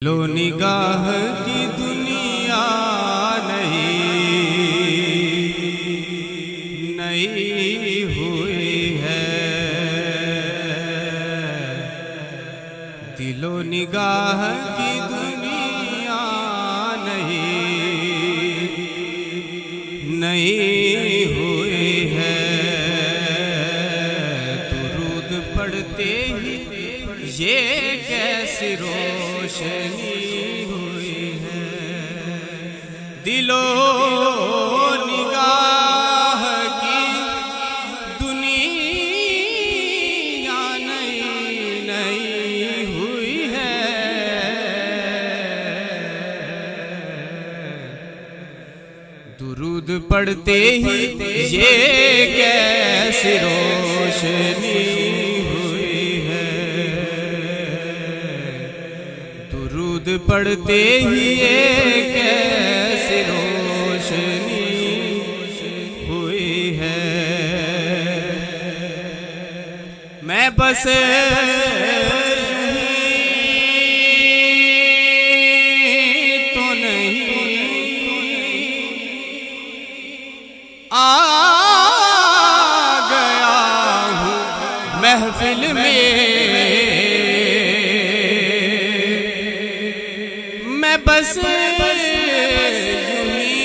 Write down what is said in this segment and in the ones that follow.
लो निगाह की दुनिया नई हुई है, दिलो निगाह की दुनिया नई हुई है। दुरूद पढ़ते ही ये कैसी रोशनी हुई है, दिलो निगाह की दुनिया नई हुई है। दुरूद पढ़ते ही ये कैसी रोशनी पढ़ते ही एक कैसी रोशनी हुई है। मैं बस तो नहीं आ गया हूँ महफिल में, बस यूं ही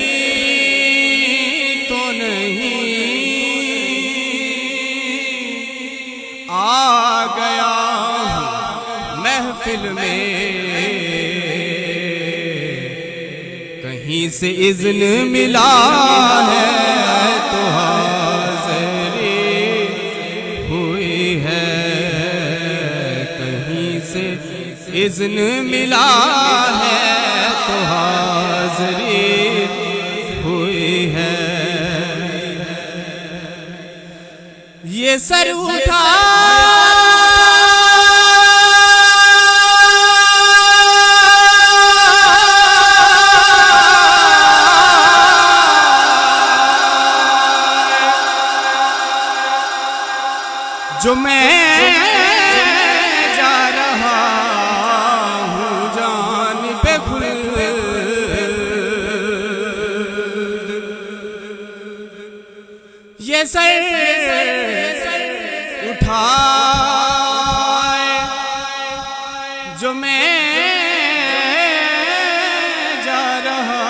तो नहीं आ गया महफिल में। कहीं से इज़्न मिला है तो हाज़िरी हुई है, कहीं से इज़्न मिला है तो हाज़िरी हुई है। ये सर उठा जो मैं जा रहा हूँ जानिब खुल्द, ये सर उठाए जो मैं जा रहा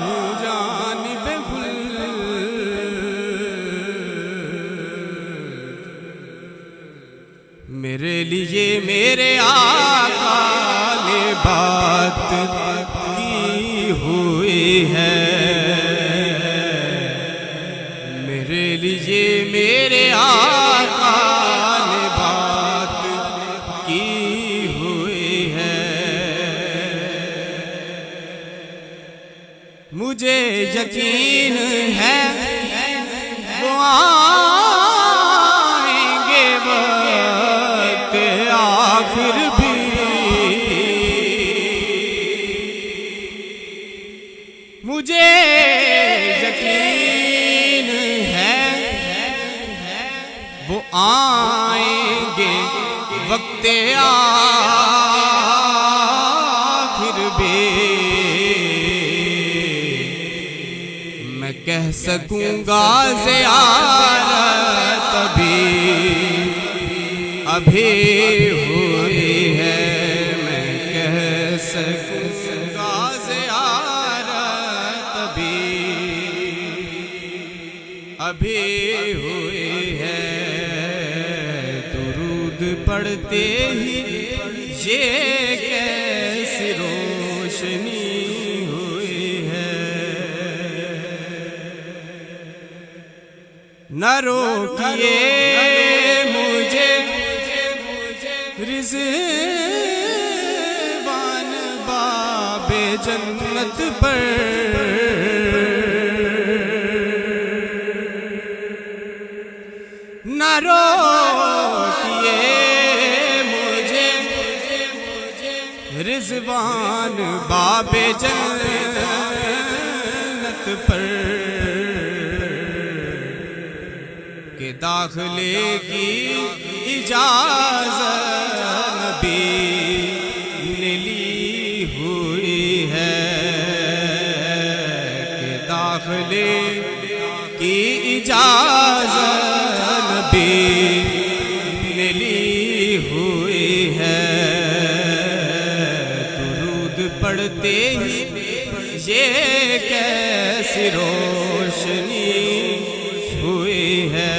हूँ जानिब खुल्द। मेरे लिए मेरे आका ने बात की हुई है, मेरे लिए मेरे आका ने बात की हुई है। मुझे यकीन है वो आएंगे वक्त आखिर भी, मुझे यकीन है वो आएंगे वक्त आखिर भी। मैं कह सकूंगा ज़ियारत अभी हुई है, मैं कह सकूंगा ज़ियारत अभी हुई है। दुरूद पढ़ते ही ये कैसी रोशनी हुई है। न रोकिए मुझे रिज़वान बाबे जन्नत पर, न रोकिए मुझे रिज़वान बाबे जन्नत पर, के दाखिले की इजाज़त नबी ने ली हुई है कि दाखिले की इजाज़त नबी ने ली हुई है। दुरूद पढ़ते ही ये कैसी रोशनी हुई है।